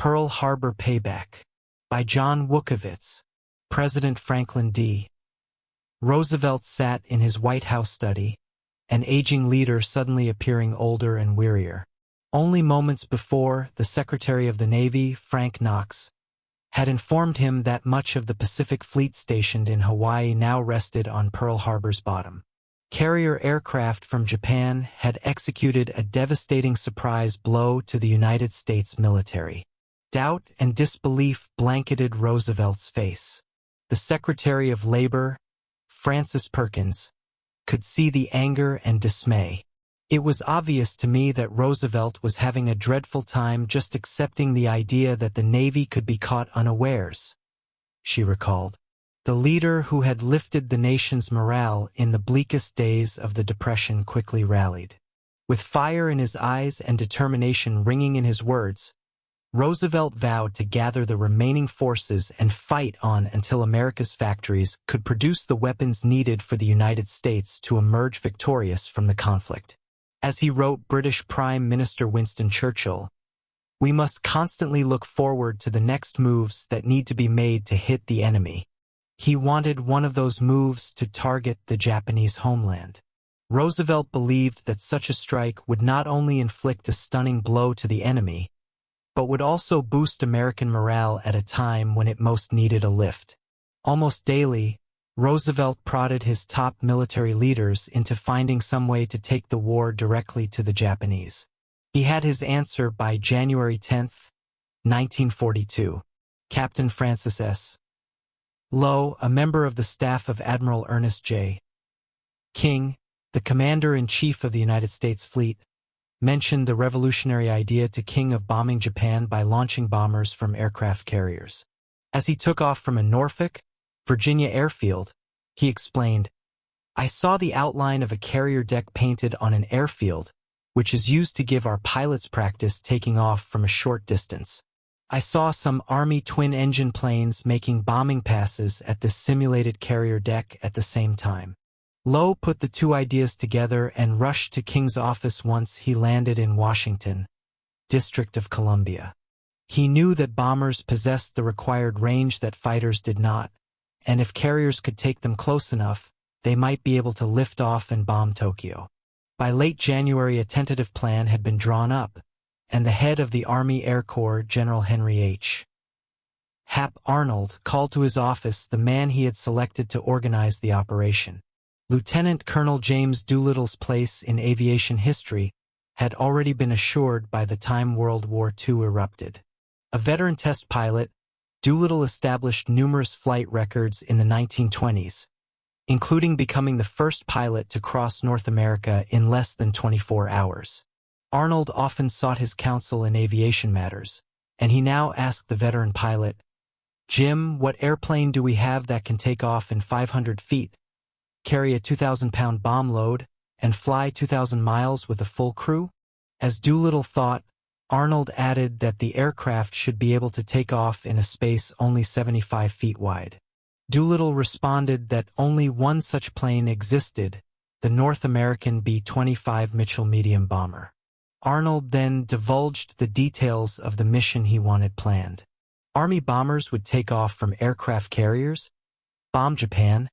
Pearl Harbor Payback by John Wukowitz, President Franklin D. Roosevelt sat in his White House study, an aging leader suddenly appearing older and wearier. Only moments before, the Secretary of the Navy, Frank Knox, had informed him that much of the Pacific Fleet stationed in Hawaii now rested on Pearl Harbor's bottom. Carrier aircraft from Japan had executed a devastating surprise blow to the United States military. Doubt and disbelief blanketed Roosevelt's face. The Secretary of Labor, Francis Perkins, could see the anger and dismay. It was obvious to me that Roosevelt was having a dreadful time just accepting the idea that the Navy could be caught unawares, she recalled. The leader who had lifted the nation's morale in the bleakest days of the Depression quickly rallied. With fire in his eyes and determination ringing in his words, Roosevelt vowed to gather the remaining forces and fight on until America's factories could produce the weapons needed for the United States to emerge victorious from the conflict. As he wrote British Prime Minister Winston Churchill, "We must constantly look forward to the next moves that need to be made to hit the enemy." He wanted one of those moves to target the Japanese homeland. Roosevelt believed that such a strike would not only inflict a stunning blow to the enemy, but would also boost American morale at a time when it most needed a lift. Almost daily, Roosevelt prodded his top military leaders into finding some way to take the war directly to the Japanese. He had his answer by January 10, 1942. Captain Francis S. Lowe, a member of the staff of Admiral Ernest J. King, the Commander-in-Chief of the United States Fleet, mentioned the revolutionary idea to King of bombing Japan by launching bombers from aircraft carriers. As he took off from a Norfolk, Virginia airfield, he explained, "I saw the outline of a carrier deck painted on an airfield, which is used to give our pilots practice taking off from a short distance. I saw some Army twin-engine planes making bombing passes at this simulated carrier deck at the same time." Lowe put the two ideas together and rushed to King's office once he landed in Washington, District of Columbia. He knew that bombers possessed the required range that fighters did not, and if carriers could take them close enough, they might be able to lift off and bomb Tokyo. By late January, a tentative plan had been drawn up, and the head of the Army Air Corps, General Henry H. Hap Arnold, called to his office the man he had selected to organize the operation. Lieutenant Colonel James Doolittle's place in aviation history had already been assured by the time World War II erupted. A veteran test pilot, Doolittle established numerous flight records in the 1920s, including becoming the first pilot to cross North America in less than 24 hours. Arnold often sought his counsel in aviation matters, and he now asked the veteran pilot, "Jim, what airplane do we have that can take off in 500 feet, carry a 2,000-pound bomb load, and fly 2,000 miles with a full crew?" As Doolittle thought, Arnold added that the aircraft should be able to take off in a space only 75 feet wide. Doolittle responded that only one such plane existed, the North American B-25 Mitchell medium bomber. Arnold then divulged the details of the mission he wanted planned. Army bombers would take off from aircraft carriers, bomb Japan,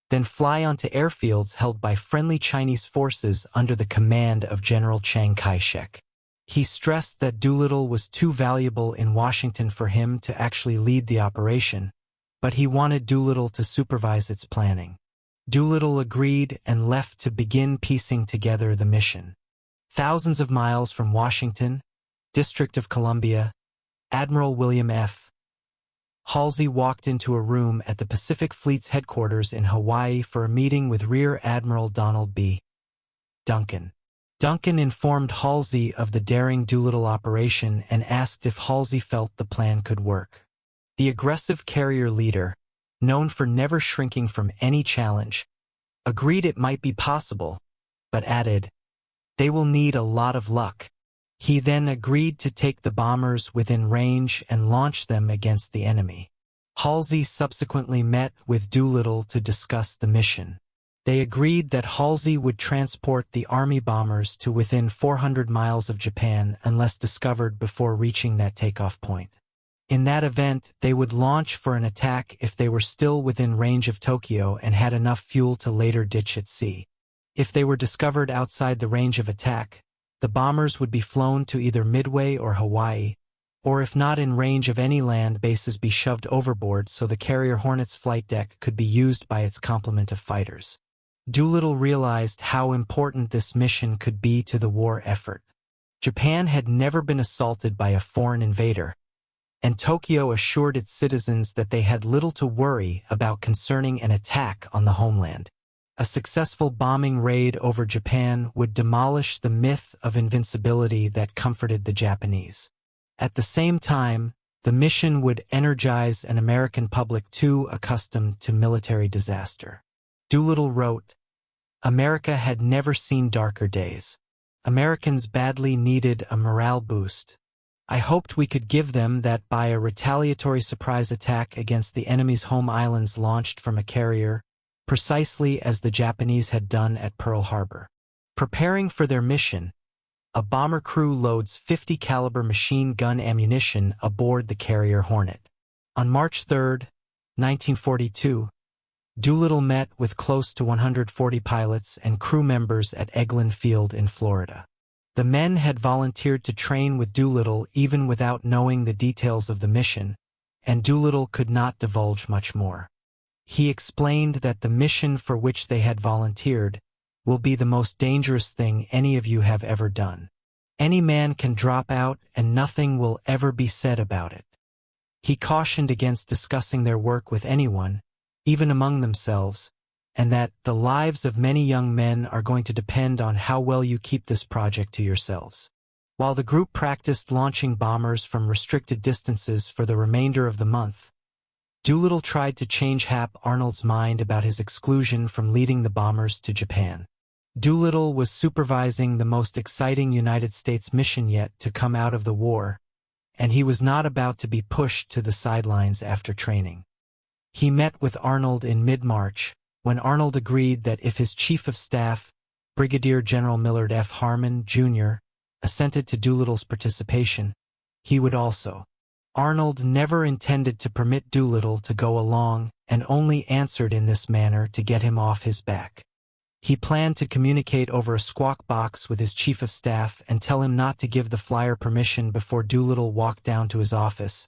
then fly onto airfields held by friendly Chinese forces under the command of General Chiang Kai-shek. He stressed that Doolittle was too valuable in Washington for him to actually lead the operation, but he wanted Doolittle to supervise its planning. Doolittle agreed and left to begin piecing together the mission. Thousands of miles from Washington, District of Columbia, Admiral William F. Halsey walked into a room at the Pacific Fleet's headquarters in Hawaii for a meeting with Rear Admiral Donald B. Duncan. Duncan informed Halsey of the daring Doolittle operation and asked if Halsey felt the plan could work. The aggressive carrier leader, known for never shrinking from any challenge, agreed it might be possible, but added, "They will need a lot of luck." He then agreed to take the bombers within range and launch them against the enemy. Halsey subsequently met with Doolittle to discuss the mission. They agreed that Halsey would transport the Army bombers to within 400 miles of Japan unless discovered before reaching that takeoff point. In that event, they would launch for an attack if they were still within range of Tokyo and had enough fuel to later ditch at sea. If they were discovered outside the range of attack, the bombers would be flown to either Midway or Hawaii, or if not in range of any land bases, be shoved overboard so the carrier Hornet's flight deck could be used by its complement of fighters. Doolittle realized how important this mission could be to the war effort. Japan had never been assaulted by a foreign invader, and Tokyo assured its citizens that they had little to worry about concerning an attack on the homeland. A successful bombing raid over Japan would demolish the myth of invincibility that comforted the Japanese. At the same time, the mission would energize an American public too accustomed to military disaster. Doolittle wrote, "America had never seen darker days. Americans badly needed a morale boost. I hoped we could give them that by a retaliatory surprise attack against the enemy's home islands launched from a carrier, precisely as the Japanese had done at Pearl Harbor." Preparing for their mission, a bomber crew loads 50 caliber machine gun ammunition aboard the carrier Hornet. On March 3, 1942, Doolittle met with close to 140 pilots and crew members at Eglin Field in Florida. The men had volunteered to train with Doolittle even without knowing the details of the mission, and Doolittle could not divulge much more. He explained that the mission for which they had volunteered will be the most dangerous thing any of you have ever done. Any man can drop out and nothing will ever be said about it. He cautioned against discussing their work with anyone, even among themselves, and that the lives of many young men are going to depend on how well you keep this project to yourselves. While the group practiced launching bombers from restricted distances for the remainder of the month, Doolittle tried to change Hap Arnold's mind about his exclusion from leading the bombers to Japan. Doolittle was supervising the most exciting United States mission yet to come out of the war, and he was not about to be pushed to the sidelines after training. He met with Arnold in mid-March, when Arnold agreed that if his Chief of Staff, Brigadier General Millard F. Harmon, Jr., assented to Doolittle's participation, he would also. Arnold never intended to permit Doolittle to go along and only answered in this manner to get him off his back. He planned to communicate over a squawk box with his Chief of Staff and tell him not to give the flyer permission before Doolittle walked down to his office,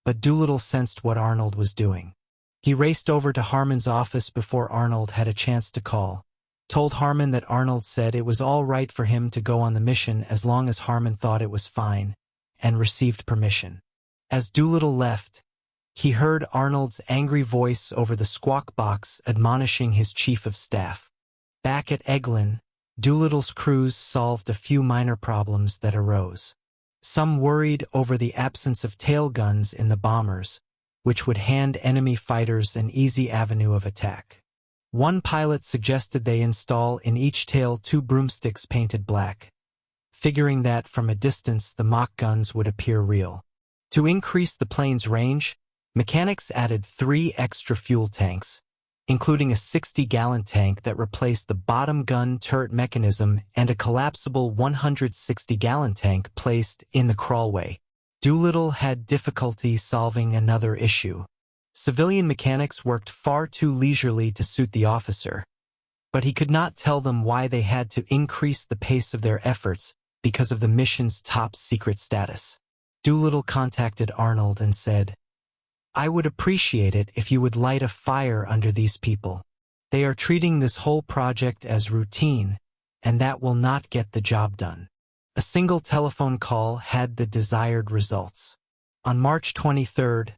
but Doolittle sensed what Arnold was doing. He raced over to Harmon's office before Arnold had a chance to call, told Harmon that Arnold said it was all right for him to go on the mission as long as Harmon thought it was fine, and received permission. As Doolittle left, he heard Arnold's angry voice over the squawk box admonishing his Chief of Staff. Back at Eglin, Doolittle's crews solved a few minor problems that arose. Some worried over the absence of tail guns in the bombers, which would hand enemy fighters an easy avenue of attack. One pilot suggested they install in each tail 2 broomsticks painted black, figuring that from a distance the mock guns would appear real. To increase the plane's range, mechanics added 3 extra fuel tanks, including a 60-gallon tank that replaced the bottom gun turret mechanism and a collapsible 160-gallon tank placed in the crawlway. Doolittle had difficulty solving another issue. Civilian mechanics worked far too leisurely to suit the officer, but he could not tell them why they had to increase the pace of their efforts because of the mission's top-secret status. Doolittle contacted Arnold and said, "I would appreciate it if you would light a fire under these people. They are treating this whole project as routine, and that will not get the job done." A single telephone call had the desired results. On March 23,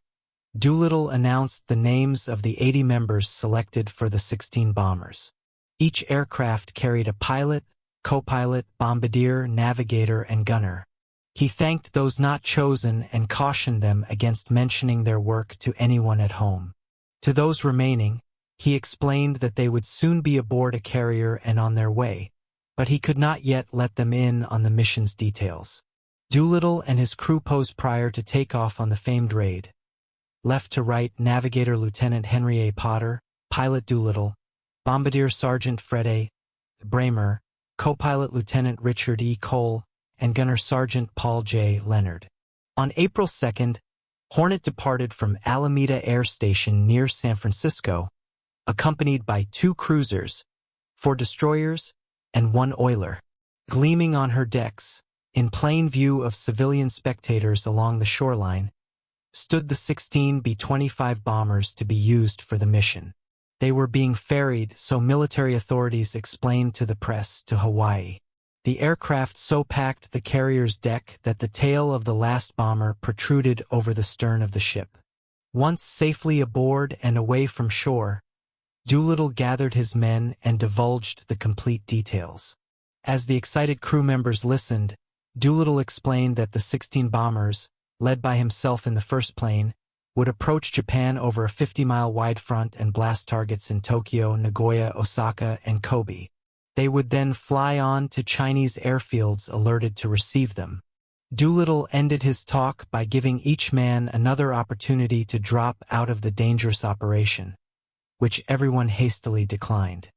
Doolittle announced the names of the 80 members selected for the 16 bombers. Each aircraft carried a pilot, co-pilot, bombardier, navigator, and gunner. He thanked those not chosen and cautioned them against mentioning their work to anyone at home. To those remaining, he explained that they would soon be aboard a carrier and on their way, but he could not yet let them in on the mission's details. Doolittle and his crew posed prior to takeoff on the famed raid. Left to right, Navigator Lieutenant Henry A. Potter, Pilot Doolittle, Bombardier Sergeant Fred A. Bramer, co-pilot Lieutenant Richard E. Cole, and Gunner Sergeant Paul J. Leonard. On April 2nd, Hornet departed from Alameda Air Station near San Francisco, accompanied by 2 cruisers, 4 destroyers, and 1 oiler. Gleaming on her decks, in plain view of civilian spectators along the shoreline, stood the 16 B-25 bombers to be used for the mission. They were being ferried, so military authorities explained to the press, to Hawaii. The aircraft so packed the carrier's deck that the tail of the last bomber protruded over the stern of the ship. Once safely aboard and away from shore, Doolittle gathered his men and divulged the complete details. As the excited crew members listened, Doolittle explained that the 16 bombers, led by himself in the first plane, would approach Japan over a 50-mile wide front and blast targets in Tokyo, Nagoya, Osaka, and Kobe. They would then fly on to Chinese airfields alerted to receive them. Doolittle ended his talk by giving each man another opportunity to drop out of the dangerous operation, which everyone hastily declined.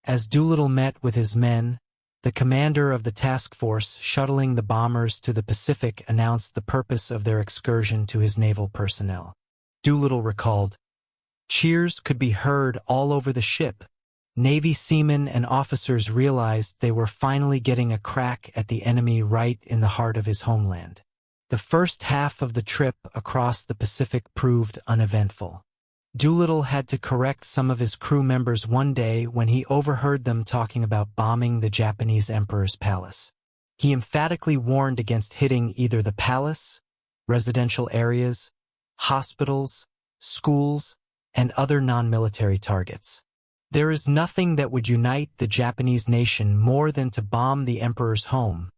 As Doolittle met with his men, the commander of the task force shuttling the bombers to the Pacific announced the purpose of their excursion to his naval personnel. Doolittle recalled, "Cheers could be heard all over the ship. Navy seamen and officers realized they were finally getting a crack at the enemy right in the heart of his homeland." The first half of the trip across the Pacific proved uneventful. Doolittle had to correct some of his crew members one day when he overheard them talking about bombing the Japanese emperor's palace. He emphatically warned against hitting either the palace, residential areas, hospitals, schools, and other non-military targets. "There is nothing that would unite the Japanese nation more than to bomb the emperor's home,"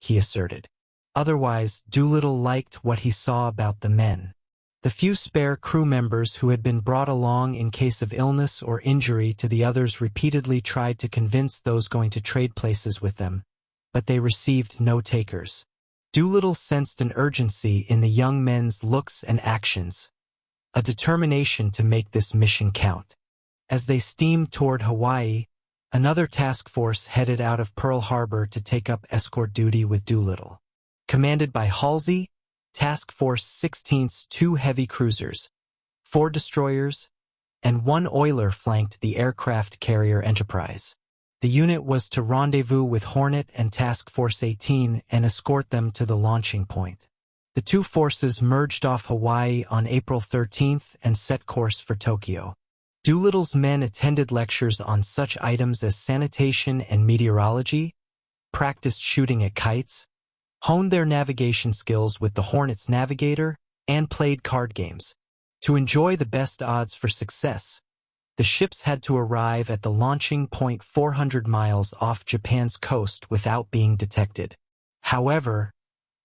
he asserted. Otherwise, Doolittle liked what he saw about the men. The few spare crew members who had been brought along in case of illness or injury to the others repeatedly tried to convince those going to trade places with them, but they received no takers. Doolittle sensed an urgency in the young men's looks and actions, a determination to make this mission count. As they steamed toward Hawaii, another task force headed out of Pearl Harbor to take up escort duty with Doolittle. Commanded by Halsey, Task Force 16's 2 heavy cruisers, 4 destroyers, and 1 oiler flanked the aircraft carrier Enterprise. The unit was to rendezvous with Hornet and Task Force 18 and escort them to the launching point. The 2 forces merged off Hawaii on April 13th and set course for Tokyo. Doolittle's men attended lectures on such items as sanitation and meteorology, practiced shooting at kites, honed their navigation skills with the Hornet's navigator, and played card games. To enjoy the best odds for success, the ships had to arrive at the launching point 400 miles off Japan's coast without being detected. However,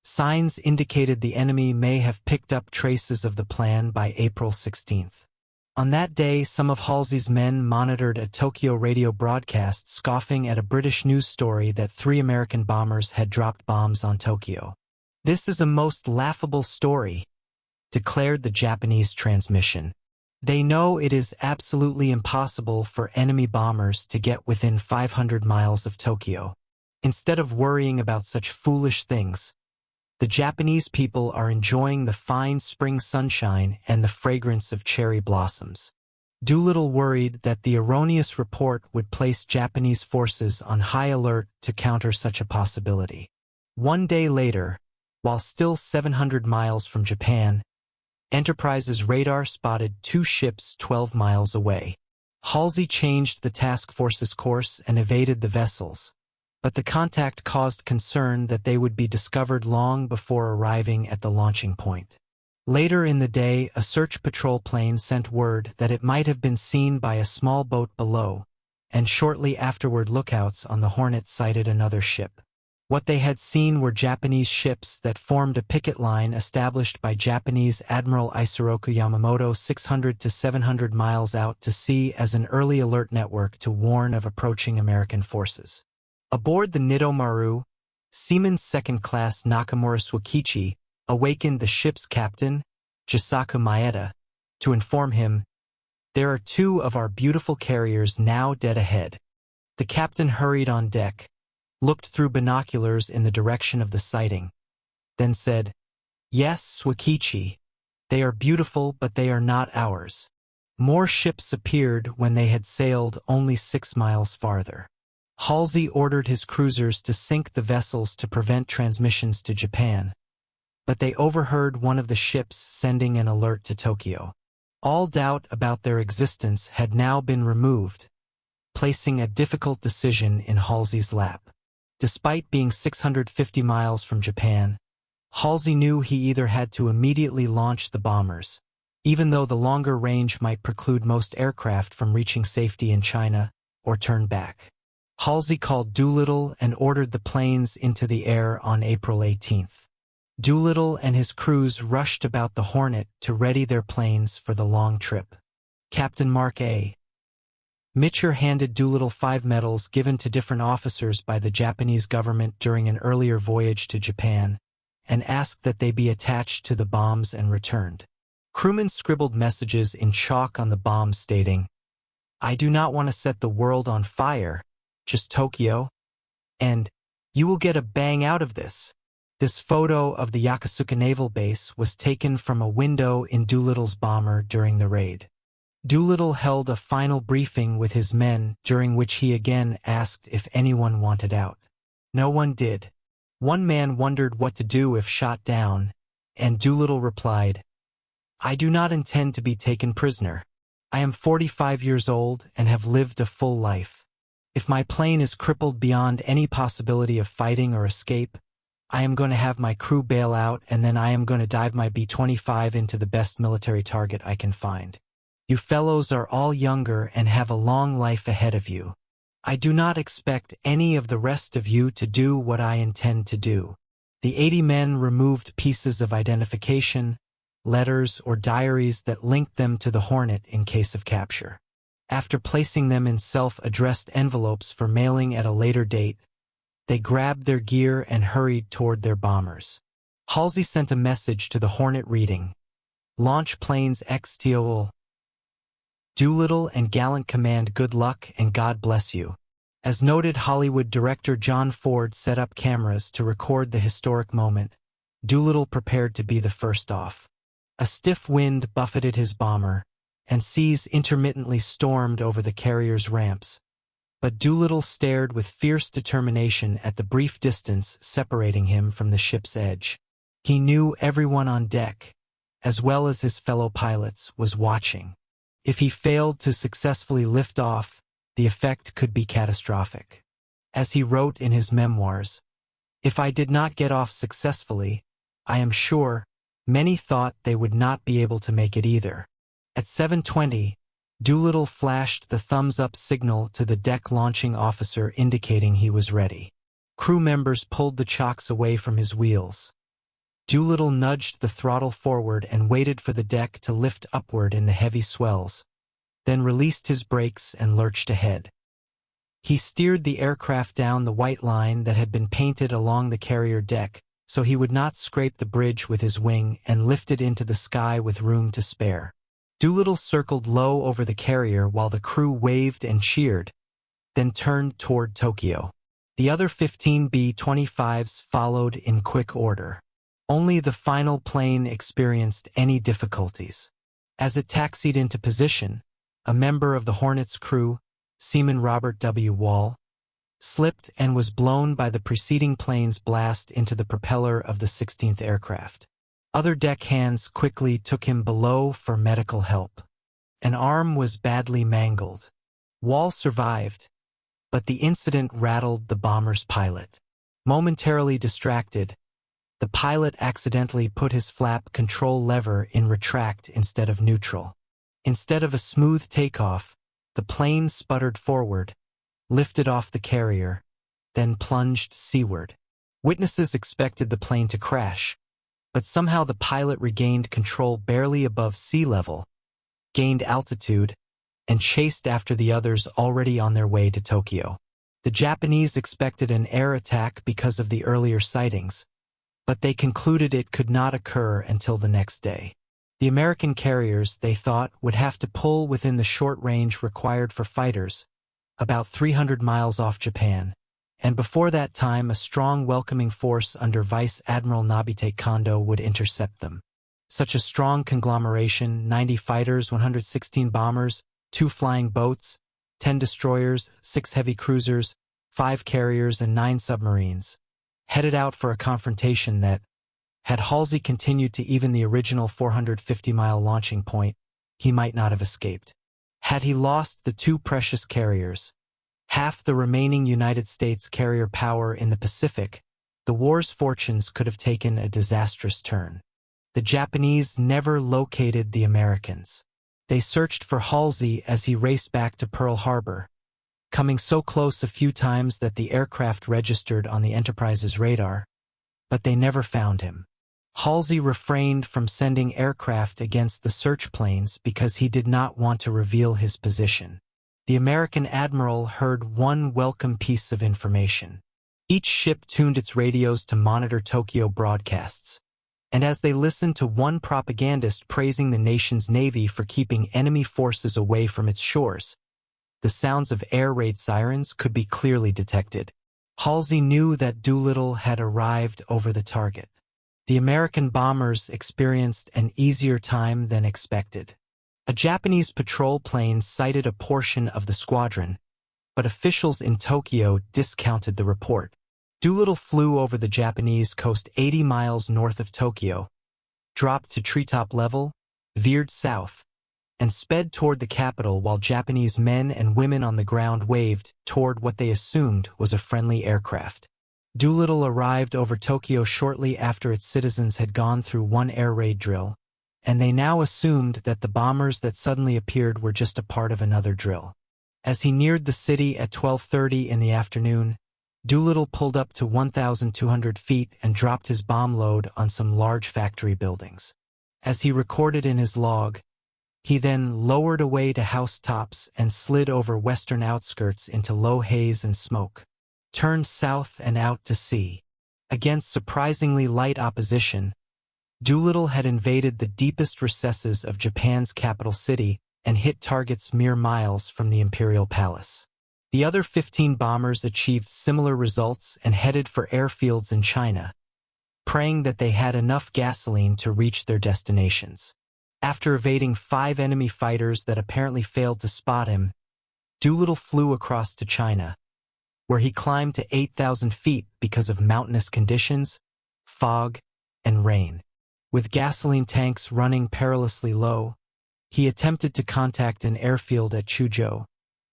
signs indicated the enemy may have picked up traces of the plan by April 16th. On that day, some of Halsey's men monitored a Tokyo radio broadcast scoffing at a British news story that 3 American bombers had dropped bombs on Tokyo. "This is a most laughable story," declared the Japanese transmission. "They know it is absolutely impossible for enemy bombers to get within 500 miles of Tokyo. Instead of worrying about such foolish things, the Japanese people are enjoying the fine spring sunshine and the fragrance of cherry blossoms." Doolittle worried that the erroneous report would place Japanese forces on high alert to counter such a possibility. One day later, while still 700 miles from Japan, Enterprise's radar spotted 2 ships 12 miles away. Halsey changed the task force's course and evaded the vessels, but the contact caused concern that they would be discovered long before arriving at the launching point. Later in the day, a search patrol plane sent word that it might have been seen by a small boat below, and shortly afterward lookouts on the Hornet sighted another ship. What they had seen were Japanese ships that formed a picket line established by Japanese Admiral Isoroku Yamamoto 600 to 700 miles out to sea as an early alert network to warn of approaching American forces. Aboard the Nido Maru, Seaman Second Class Nakamura Swakichi awakened the ship's captain, Jisaku Maeda, to inform him, There are two of our beautiful carriers now dead ahead. The captain hurried on deck, looked through binoculars in the direction of the sighting, then said, "Yes, Swakichi, they are beautiful, but they are not ours." More ships appeared when they had sailed only 6 miles farther. Halsey ordered his cruisers to sink the vessels to prevent transmissions to Japan, but they overheard one of the ships sending an alert to Tokyo. All doubt about their existence had now been removed, placing a difficult decision in Halsey's lap. Despite being 650 miles from Japan, Halsey knew he either had to immediately launch the bombers, even though the longer range might preclude most aircraft from reaching safety in China, or turn back. Halsey called Doolittle and ordered the planes into the air on April 18th. Doolittle and his crews rushed about the Hornet to ready their planes for the long trip. Captain Mark A. Mitcher handed Doolittle 5 medals given to different officers by the Japanese government during an earlier voyage to Japan, and asked that they be attached to the bombs and returned. Crewmen scribbled messages in chalk on the bombs stating, "I do not want to set the world on fire, just Tokyo," and "You will get a bang out of this." This photo of the Yokosuka Naval Base was taken from a window in Doolittle's bomber during the raid. Doolittle held a final briefing with his men during which he again asked if anyone wanted out. No one did. One man wondered what to do if shot down, and Doolittle replied, "I do not intend to be taken prisoner. I am 45 years old and have lived a full life. If my plane is crippled beyond any possibility of fighting or escape, I am going to have my crew bail out, and then I am going to dive my B-25 into the best military target I can find. You fellows are all younger and have a long life ahead of you. I do not expect any of the rest of you to do what I intend to do." The 80 men removed pieces of identification, letters, or diaries that linked them to the Hornet in case of capture. After placing them in self-addressed envelopes for mailing at a later date, they grabbed their gear and hurried toward their bombers. Halsey sent a message to the Hornet reading, "Launch planes XTOL. Doolittle and gallant command, good luck and God bless you." As noted, Hollywood director John Ford set up cameras to record the historic moment. Doolittle prepared to be the first off. A stiff wind buffeted his bomber, and seas intermittently stormed over the carrier's ramps. But Doolittle stared with fierce determination at the brief distance separating him from the ship's edge. He knew everyone on deck, as well as his fellow pilots, was watching. If he failed to successfully lift off, the effect could be catastrophic. As he wrote in his memoirs, "If I did not get off successfully, I am sure many thought they would not be able to make it either." At 7:20, Doolittle flashed the thumbs-up signal to the deck launching officer indicating he was ready. Crew members pulled the chocks away from his wheels. Doolittle nudged the throttle forward and waited for the deck to lift upward in the heavy swells, then released his brakes and lurched ahead. He steered the aircraft down the white line that had been painted along the carrier deck so he would not scrape the bridge with his wing, and lifted into the sky with room to spare. Doolittle circled low over the carrier while the crew waved and cheered, then turned toward Tokyo. The other 15 B-25s followed in quick order. Only the final plane experienced any difficulties. As it taxied into position, a member of the Hornet's crew, Seaman Robert W. Wall, slipped and was blown by the preceding plane's blast into the propeller of the 16th aircraft. Other deckhands quickly took him below for medical help. An arm was badly mangled. Wall survived, but the incident rattled the bomber's pilot. Momentarily distracted, the pilot accidentally put his flap control lever in retract instead of neutral. Instead of a smooth takeoff, the plane sputtered forward, lifted off the carrier, then plunged seaward. Witnesses expected the plane to crash, but somehow the pilot regained control barely above sea level, gained altitude, and chased after the others already on their way to Tokyo. The Japanese expected an air attack because of the earlier sightings, but they concluded it could not occur until the next day. The American carriers, they thought, would have to pull within the short range required for fighters, about 300 miles off Japan, and before that time a strong welcoming force under Vice Admiral Nobite Kondo would intercept them. Such a strong conglomeration, 90 fighters, 116 bombers, 2 flying boats, 10 destroyers, 6 heavy cruisers, 5 carriers, and 9 submarines, headed out for a confrontation that, had Halsey continued to even the original 450-mile launching point, he might not have escaped. Had he lost the 2 precious carriers, half the remaining United States carrier power in the Pacific, the war's fortunes could have taken a disastrous turn. The Japanese never located the Americans. They searched for Halsey as he raced back to Pearl Harbor, coming so close a few times that the aircraft registered on the Enterprise's radar, but they never found him. Halsey refrained from sending aircraft against the search planes because he did not want to reveal his position. The American admiral heard one welcome piece of information. Each ship tuned its radios to monitor Tokyo broadcasts, and as they listened to one propagandist praising the nation's navy for keeping enemy forces away from its shores, the sounds of air raid sirens could be clearly detected. Halsey knew that Doolittle had arrived over the target. The American bombers experienced an easier time than expected. A Japanese patrol plane sighted a portion of the squadron, but officials in Tokyo discounted the report. Doolittle flew over the Japanese coast 80 miles north of Tokyo, dropped to treetop level, veered south, and sped toward the capital while Japanese men and women on the ground waved toward what they assumed was a friendly aircraft. Doolittle arrived over Tokyo shortly after its citizens had gone through one air raid drill, and they now assumed that the bombers that suddenly appeared were just a part of another drill. As he neared the city at 12:30 in the afternoon, Doolittle pulled up to 1,200 feet and dropped his bomb load on some large factory buildings. As he recorded in his log, he then lowered away to housetops and slid over western outskirts into low haze and smoke, turned south and out to sea. Against surprisingly light opposition, Doolittle had invaded the deepest recesses of Japan's capital city and hit targets mere miles from the Imperial Palace. The other 15 bombers achieved similar results and headed for airfields in China, praying that they had enough gasoline to reach their destinations. After evading 5 enemy fighters that apparently failed to spot him, Doolittle flew across to China, where he climbed to 8,000 feet because of mountainous conditions, fog, and rain. With gasoline tanks running perilously low, he attempted to contact an airfield at Chuzhou,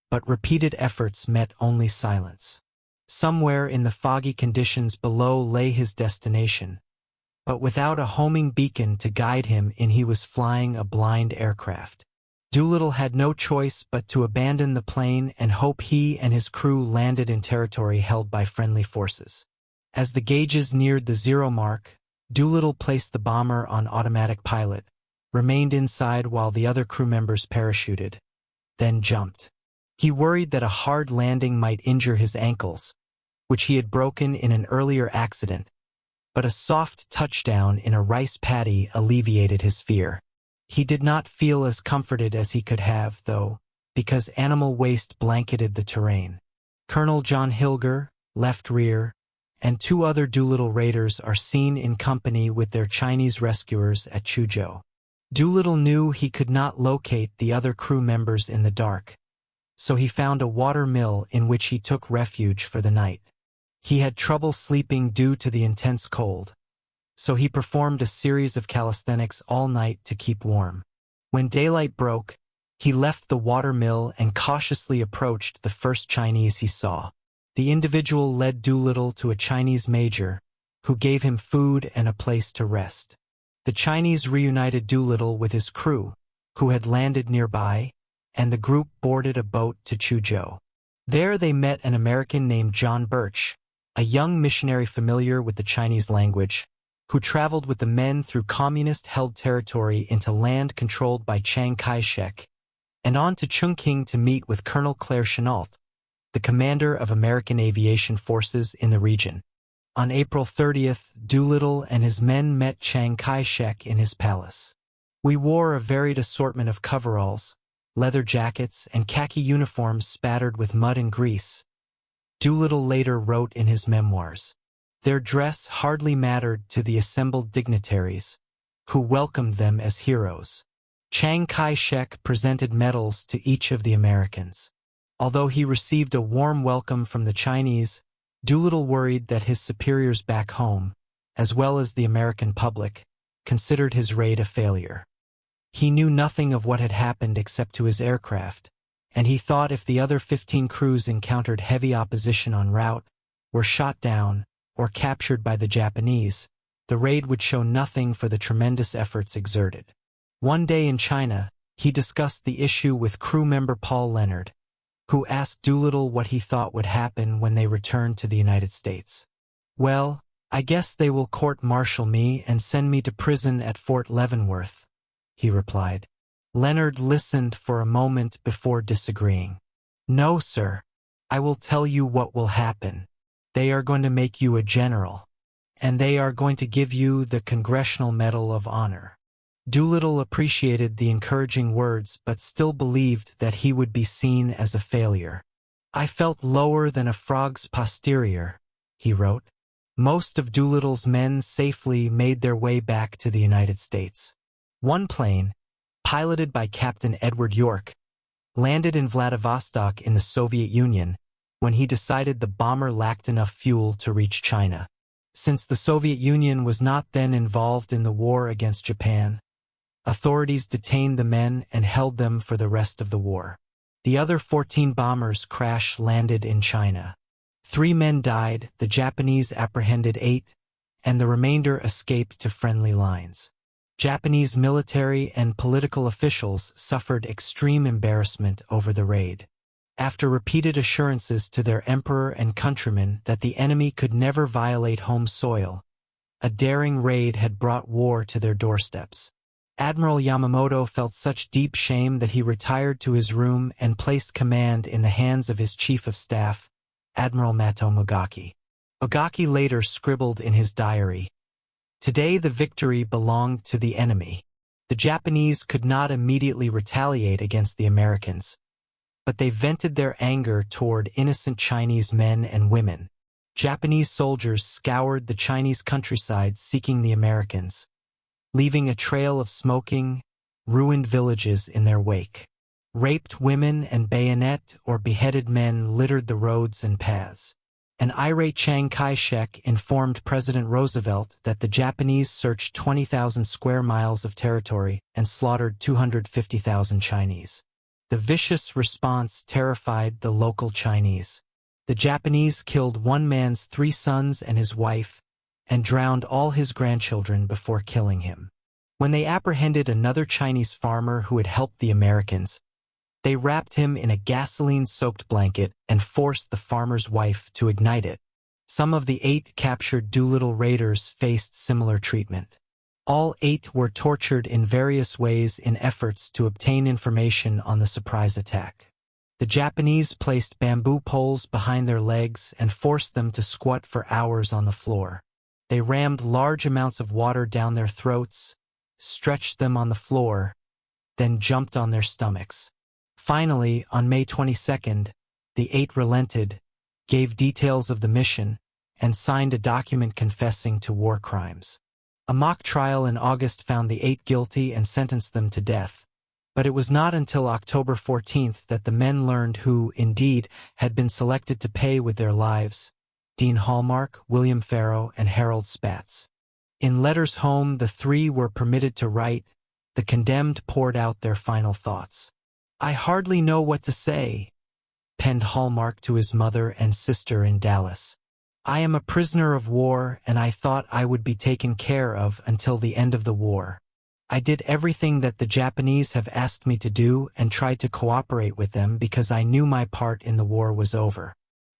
but repeated efforts met only silence. Somewhere in the foggy conditions below lay his destination, but without a homing beacon to guide him in, he was flying a blind aircraft. Doolittle had no choice but to abandon the plane and hope he and his crew landed in territory held by friendly forces. As the gauges neared the 0 mark, Doolittle placed the bomber on automatic pilot, remained inside while the other crew members parachuted, then jumped. He worried that a hard landing might injure his ankles, which he had broken in an earlier accident, but a soft touchdown in a rice paddy alleviated his fear. He did not feel as comforted as he could have, though, because animal waste blanketed the terrain. Colonel John Hilger, left rear, and 2 other Doolittle Raiders are seen in company with their Chinese rescuers at Chuzhou. Doolittle knew he could not locate the other crew members in the dark, so he found a water mill in which he took refuge for the night. He had trouble sleeping due to the intense cold, so he performed a series of calisthenics all night to keep warm. When daylight broke, he left the water mill and cautiously approached the first Chinese he saw. The individual led Doolittle to a Chinese major, who gave him food and a place to rest. The Chinese reunited Doolittle with his crew, who had landed nearby, and the group boarded a boat to Chuzhou. There they met an American named John Birch, a young missionary familiar with the Chinese language, who traveled with the men through communist-held territory into land controlled by Chiang Kai-shek, and on to Chungking to meet with Colonel Claire Chennault, the commander of American aviation forces in the region. On April 30th, Doolittle and his men met Chiang Kai-shek in his palace. We wore a varied assortment of coveralls, leather jackets, and khaki uniforms spattered with mud and grease. Doolittle later wrote in his memoirs. Their dress hardly mattered to the assembled dignitaries, who welcomed them as heroes. Chiang Kai-shek presented medals to each of the Americans. Although he received a warm welcome from the Chinese, Doolittle worried that his superiors back home, as well as the American public, considered his raid a failure. He knew nothing of what had happened except to his aircraft, and he thought if the other 15 crews encountered heavy opposition en route, were shot down, or captured by the Japanese, the raid would show nothing for the tremendous efforts exerted. One day in China, he discussed the issue with crew member Paul Leonard, who asked Doolittle what he thought would happen when they returned to the United States. "Well, I guess they will court-martial me and send me to prison at Fort Leavenworth," he replied. Leonard listened for a moment before disagreeing. "No, sir. I will tell you what will happen. They are going to make you a general, and they are going to give you the Congressional Medal of Honor." Doolittle appreciated the encouraging words but still believed that he would be seen as a failure. "I felt lower than a frog's posterior," he wrote. Most of Doolittle's men safely made their way back to the United States. One plane, piloted by Captain Edward York, landed in Vladivostok in the Soviet Union when he decided the bomber lacked enough fuel to reach China. Since the Soviet Union was not then involved in the war against Japan, authorities detained the men and held them for the rest of the war. The other 14 bombers crash-landed in China. 3 men died, the Japanese apprehended 8, and the remainder escaped to friendly lines. Japanese military and political officials suffered extreme embarrassment over the raid. After repeated assurances to their emperor and countrymen that the enemy could never violate home soil, a daring raid had brought war to their doorsteps. Admiral Yamamoto felt such deep shame that he retired to his room and placed command in the hands of his chief of staff, Admiral Mato Mogaki. Mogaki later scribbled in his diary, "Today the victory belonged to the enemy. The Japanese could not immediately retaliate against the Americans, but they vented their anger toward innocent Chinese men and women. Japanese soldiers scoured the Chinese countryside seeking the Americans, leaving a trail of smoking, ruined villages in their wake. Raped women and bayonet or beheaded men littered the roads and paths. An irate Chiang Kai-shek informed President Roosevelt that the Japanese searched 20,000 square miles of territory and slaughtered 250,000 Chinese. The vicious response terrified the local Chinese. The Japanese killed one man's 3 sons and his wife, and drowned all his grandchildren before killing him. When they apprehended another Chinese farmer who had helped the Americans, they wrapped him in a gasoline-soaked blanket and forced the farmer's wife to ignite it. Some of the 8 captured Doolittle Raiders faced similar treatment. All 8 were tortured in various ways in efforts to obtain information on the surprise attack. The Japanese placed bamboo poles behind their legs and forced them to squat for hours on the floor. They rammed large amounts of water down their throats, stretched them on the floor, then jumped on their stomachs. Finally, on May 22nd, the 8 relented, gave details of the mission, and signed a document confessing to war crimes. A mock trial in August found the 8 guilty and sentenced them to death, but it was not until October 14th that the men learned who, indeed, had been selected to pay with their lives: Dean Hallmark, William Farrow, and Harold Spatz. In letters home the 3 were permitted to write. The condemned poured out their final thoughts. "I hardly know what to say," penned Hallmark to his mother and sister in Dallas. "I am a prisoner of war, and I thought I would be taken care of until the end of the war. I did everything that the Japanese have asked me to do and tried to cooperate with them because I knew my part in the war was over.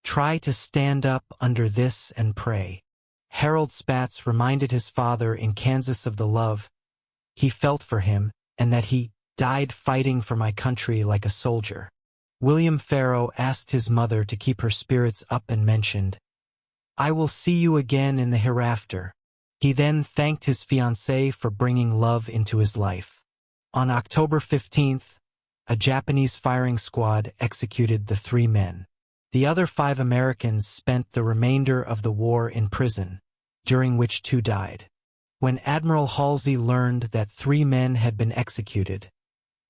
Try to stand up under this and pray." Harold Spatz reminded his father in Kansas of the love he felt for him and that he died fighting for my country like a soldier. William Farrow asked his mother to keep her spirits up and mentioned, "I will see you again in the hereafter." He then thanked his fiancée for bringing love into his life. On October 15th, a Japanese firing squad executed the 3 men. The other 5 Americans spent the remainder of the war in prison, during which 2 died. When Admiral Halsey learned that 3 men had been executed,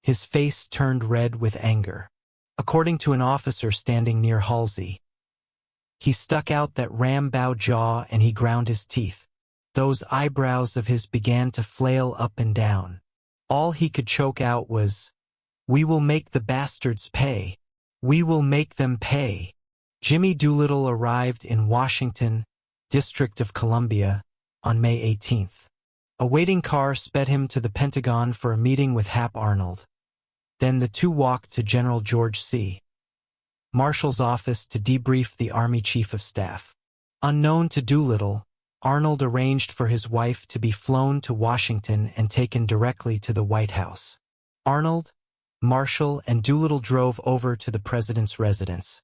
his face turned red with anger. According to an officer standing near Halsey, he stuck out that ram-bow jaw and he ground his teeth. Those eyebrows of his began to flail up and down. All he could choke out was, "We will make the bastards pay. We will make them pay." Jimmy Doolittle arrived in Washington, District of Columbia, on May 18th. A waiting car sped him to the Pentagon for a meeting with Hap Arnold. Then the 2 walked to General George C. Marshall's office to debrief the Army Chief of Staff. Unknown to Doolittle, Arnold arranged for his wife to be flown to Washington and taken directly to the White House. Arnold, Marshall, and Doolittle drove over to the president's residence,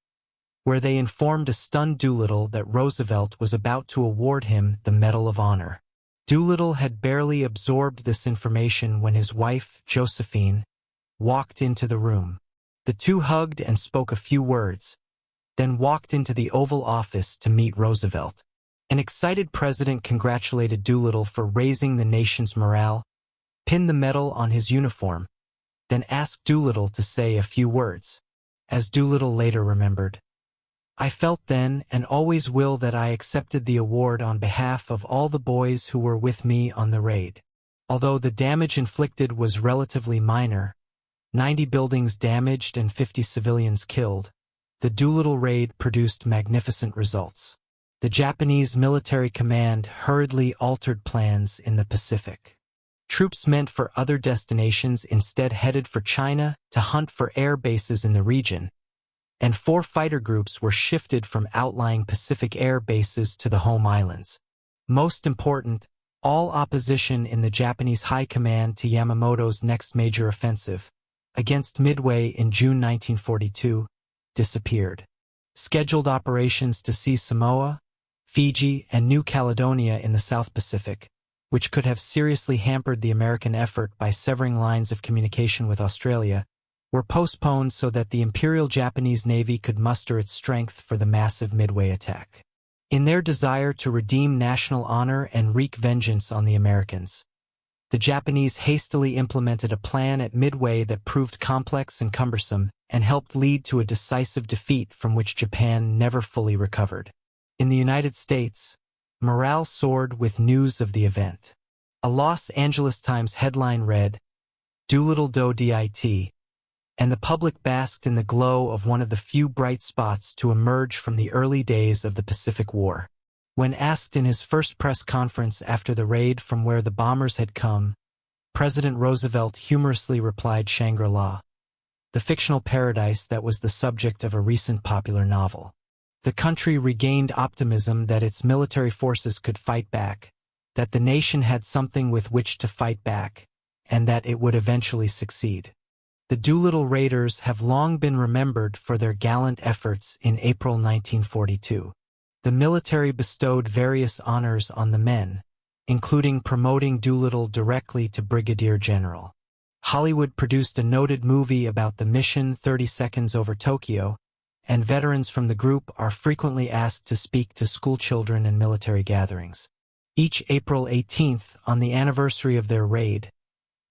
where they informed a stunned Doolittle that Roosevelt was about to award him the Medal of Honor. Doolittle had barely absorbed this information when his wife, Josephine, walked into the room. The 2 hugged and spoke a few words, then walked into the Oval Office to meet Roosevelt. An excited president congratulated Doolittle for raising the nation's morale, pinned the medal on his uniform, then asked Doolittle to say a few words. As Doolittle later remembered, "I felt then and always will that I accepted the award on behalf of all the boys who were with me on the raid. Although the damage inflicted was relatively minor, 90 buildings damaged and 50 civilians killed, the Doolittle Raid produced magnificent results." The Japanese military command hurriedly altered plans in the Pacific. Troops meant for other destinations instead headed for China to hunt for air bases in the region, and 4 fighter groups were shifted from outlying Pacific air bases to the home islands. Most important, all opposition in the Japanese high command to Yamamoto's next major offensive, against Midway in June 1942, disappeared. Scheduled operations to seize Samoa, Fiji, and New Caledonia in the South Pacific, which could have seriously hampered the American effort by severing lines of communication with Australia, were postponed so that the Imperial Japanese Navy could muster its strength for the massive Midway attack. In their desire to redeem national honor and wreak vengeance on the Americans, the Japanese hastily implemented a plan at Midway that proved complex and cumbersome and helped lead to a decisive defeat from which Japan never fully recovered. In the United States, morale soared with news of the event. A Los Angeles Times headline read, "Doolittle Do Dit," and the public basked in the glow of one of the few bright spots to emerge from the early days of the Pacific War. When asked in his first press conference after the raid from where the bombers had come, President Roosevelt humorously replied Shangri-La, the fictional paradise that was the subject of a recent popular novel. The country regained optimism that its military forces could fight back, that the nation had something with which to fight back, and that it would eventually succeed. The Doolittle Raiders have long been remembered for their gallant efforts in April 1942. The military bestowed various honors on the men, including promoting Doolittle directly to brigadier general. Hollywood produced a noted movie about the mission 30 Seconds Over Tokyo, and veterans from the group are frequently asked to speak to school children and military gatherings. Each April 18th, on the anniversary of their raid,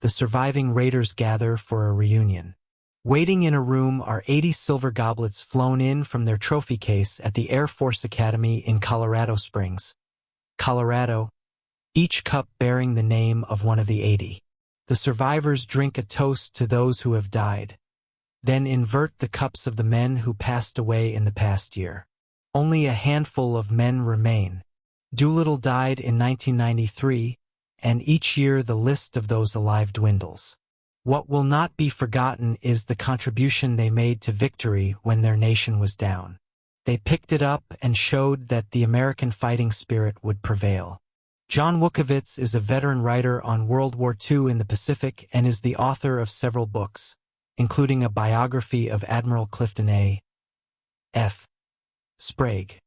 the surviving Raiders gather for a reunion. Waiting in a room are 80 silver goblets flown in from their trophy case at the Air Force Academy in Colorado Springs, Colorado, each cup bearing the name of one of the 80. The survivors drink a toast to those who have died, then invert the cups of the men who passed away in the past year. Only a handful of men remain. Doolittle died in 1993, and each year the list of those alive dwindles. What will not be forgotten is the contribution they made to victory when their nation was down. They picked it up and showed that the American fighting spirit would prevail. John Wukovitz is a veteran writer on World War II in the Pacific and is the author of several books, including a biography of Admiral Clifton A. F. Sprague.